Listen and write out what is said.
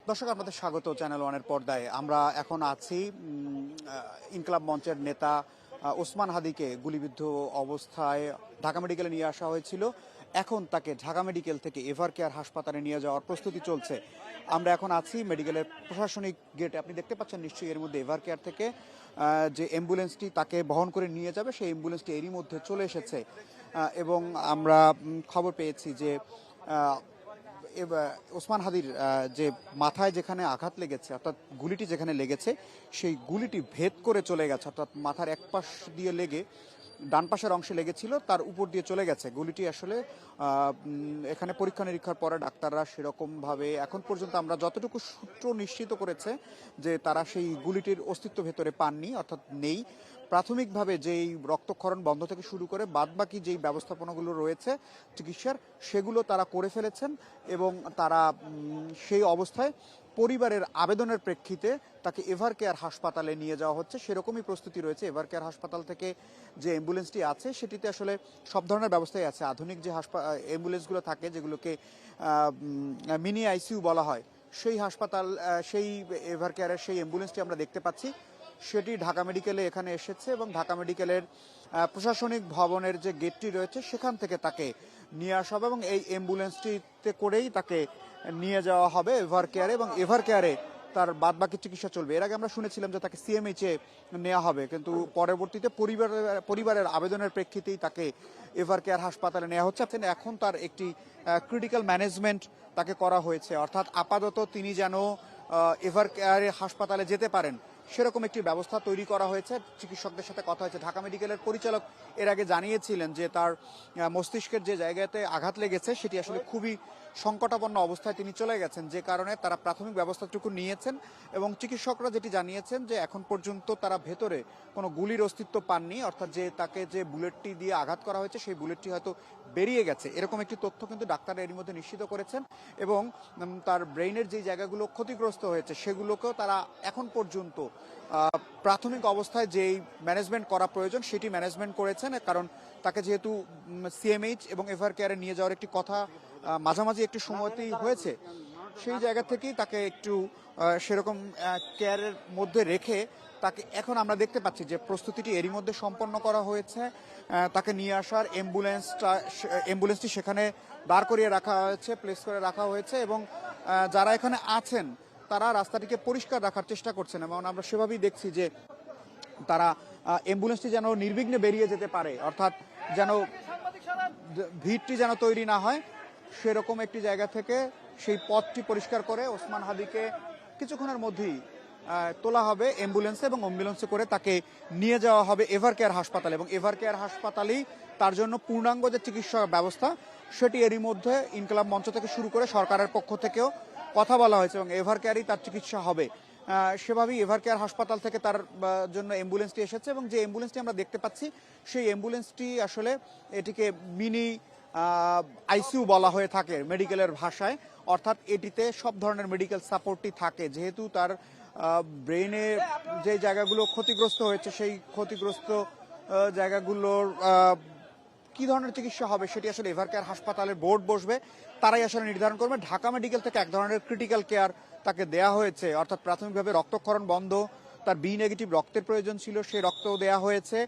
দর্শক আপনাদের স্বাগত চ্যানেল ওয়ানের পর্দায়। আমরা এখন আছি ইনকলাব মঞ্চের নেতা ওসমান হাদিকে গুলিবিদ্ধ অবস্থায় ঢাকা মেডিকেলে নিয়ে আসা হয়েছিল। এখন তাকে ঢাকা মেডিকেল থেকে এভার কেয়ার হাসপাতালে নিয়ে যাওয়ার প্রস্তুতি চলছে। আমরা এখন আছি মেডিকেলের প্রশাসনিক গেটে। আপনি দেখতে পাচ্ছেন নিশ্চয়ই এর মধ্যে এভার কেয়ার থেকে যে অ্যাম্বুলেন্সটি তাকে বহন করে নিয়ে যাবে সেই অ্যাম্বুলেন্সটি এরই মধ্যে চলে এসেছে এবং আমরা খবর পেয়েছি যে ওসমান হাদির যে মাথায় যেখানে আঘাত লেগেছে অর্থাৎ গুলিটি যেখানে লেগেছে সেই গুলিটি ভেদ করে চলে গেছে, অর্থাৎ মাথার এক পাশ দিয়ে লেগে ডান পাশের অংশে লেগেছিল, তার উপর দিয়ে চলে গেছে গুলিটি। আসলে এখানে পরীক্ষা নিরীক্ষার পরে ডাক্তাররা সেরকমভাবে এখন পর্যন্ত আমরা যতটুকু সূত্র নিশ্চিত করেছে যে তারা সেই গুলিটির অস্তিত্ব ভেতরে পাননি, অর্থাৎ নেই। প্রাথমিকভাবে যেই রক্তক্ষরণ বন্ধ থেকে শুরু করে বাদবাকি যেই ব্যবস্থাপনাগুলো রয়েছে চিকিৎসার সেগুলো তারা করে ফেলেছেন এবং তারা সেই অবস্থায় পরিবারের আবেদনের প্রেক্ষিতে তাকে এভার কেয়ার হাসপাতালে নিয়ে যাওয়া হচ্ছে। সেরকমই প্রস্তুতি রয়েছে। এভার কেয়ার হাসপাতাল থেকে যে অ্যাম্বুলেন্সটি আছে সেটিতে আসলে সব ধরনের ব্যবস্থাই আছে। আধুনিক যে অ্যাম্বুলেন্সগুলো থাকে যেগুলোকে মিনি আইসিইউ বলা হয়, সেই হাসপাতাল সেই এভার কেয়ারের সেই অ্যাম্বুলেন্সটি আমরা দেখতে পাচ্ছি। সেটি ঢাকা মেডিকেলে এখানে এসেছে এবং ঢাকা মেডিকেলের প্রশাসনিক ভবনের যে গেটটি রয়েছে সেখান থেকে তাকে নিয়ে আসা হবে এবং এই অ্যাম্বুলেন্সটিতে করেই তাকে নিয়ে যাওয়া হবে এভার কেয়ারে এবং এভার কেয়ারে তার বাদবাকি চিকিৎসা চলবে। এর আগে আমরা শুনেছিলাম যে তাকে সিএমএইচে নেওয়া হবে, কিন্তু পরবর্তীতে পরিবারের আবেদনের প্রেক্ষিতেই তাকে এভার কেয়ার হাসপাতালে নেওয়া হচ্ছে। এখন তার একটি ক্রিটিক্যাল ম্যানেজমেন্ট তাকে করা হয়েছে, অর্থাৎ আপাতত তিনি যেন এভার কেয়ারে হাসপাতালে যেতে পারেন সেরকম একটি ব্যবস্থা তৈরি করা হয়েছে। চিকিৎসকদের সাথে কথা হয়েছে। ঢাকা মেডিকেলের পরিচালক এর আগে জানিয়েছিলেন যে তার মস্তিষ্কের যে জায়গাতে আঘাত লেগেছে সেটি আসলে খুবই সংকটাপন্ন অবস্থায় তিনি চলে গেছেন, যে কারণে তারা প্রাথমিক ব্যবস্থাটুকু নিয়েছেন এবং চিকিৎসকরা যেটি জানিয়েছেন যে এখন পর্যন্ত তারা ভেতরে কোনো গুলির অস্তিত্ব পাননি, অর্থাৎ যে তাকে যে বুলেটটি দিয়ে আঘাত করা হয়েছে সেই বুলেটটি হয়তো বেরিয়ে গেছে, এরকম একটি তথ্য কিন্তু ডাক্তাররা এর মধ্যে নিশ্চিত করেছেন এবং তার ব্রেইনের যে জায়গাগুলো ক্ষতিগ্রস্ত হয়েছে সেগুলোকেও তারা এখন পর্যন্ত প্রাথমিক অবস্থায় যেই ম্যানেজমেন্ট করা প্রয়োজন সেটি ম্যানেজমেন্ট করেছেন। কারণ তাকে যেহেতু সিএমএইচ এবং এভার কেয়ারে নিয়ে যাওয়ার একটি কথা মাঝামাঝি একটি সময়তেই হয়েছে, সেই জায়গা থেকেই তাকে একটু সেরকম কেয়ারের মধ্যে রেখে তাকে এখন আমরা দেখতে পাচ্ছি যে প্রস্তুতিটি এরই মধ্যে সম্পন্ন করা হয়েছে। তাকে নিয়ে আসার অ্যাম্বুলেন্সটি সেখানে দাঁড় করিয়ে রাখা হয়েছে, প্লেস করে রাখা হয়েছে এবং যারা এখানে আছেন তারা রাস্তাটিকে পরিষ্কার রাখার চেষ্টা করছেন এবং আমরা সেভাবেই দেখছি যে তারা অ্যাম্বুলেন্সটি যেন নির্বিঘ্নে বেরিয়ে যেতে পারে, অর্থাৎ যেন ভিড়টি যেন তৈরি না হয় সেরকম একটি জায়গা থেকে সেই পথটি পরিষ্কার করে ওসমান হাদিকে কিছুক্ষণের মধ্যেই তোলা হবে অ্যাম্বুলেন্সে এবং অ্যাম্বুলেন্সে করে তাকে নিয়ে যাওয়া হবে এভার কেয়ার হাসপাতালে এবং এভার কেয়ার হাসপাতালেই তার জন্য পূর্ণাঙ্গ যে চিকিৎসা ব্যবস্থা সেটি এরই মধ্যে ইনকলাব মঞ্চ থেকে শুরু করে সরকারের পক্ষ থেকেও কথা বলা হয়েছে এবং এভার কেয়ারই তার চিকিৎসা হবে। সেভাবেই এভার কেয়ার হাসপাতাল থেকে তার জন্য অ্যাম্বুলেন্সটি এসেছে এবং যে অ্যাম্বুলেন্সটি আমরা দেখতে পাচ্ছি সেই অ্যাম্বুলেন্সটি আসলে এটিকে মিনি আইসিইউ বলা হয়ে থাকে মেডিকেলের ভাষায়, অর্থাৎ এটিতে সব ধরনের মেডিকেল সাপোর্টই থাকে। যেহেতু তার ব্রেনে যে জায়গাগুলো ক্ষতিগ্রস্ত হয়েছে সেই ক্ষতিগ্রস্ত জায়গাগুলোর কি ধরনের চিকিৎসা হবে সেটি আসলে এভার কেয়ার হাসপাতালের বোর্ড বসবে, তারাই আসলে নির্ধারণ করবে। ঢাকা মেডিকেল থেকে এক ধরনের ক্রিটিক্যাল কেয়ার তাকে দেয়া হয়েছে, অর্থাৎ প্রাথমিকভাবে রক্তক্ষরণ বন্ধ, তার বি নেগেটিভ রক্তের প্রয়োজন ছিল সেই রক্তও দেয়া হয়েছে।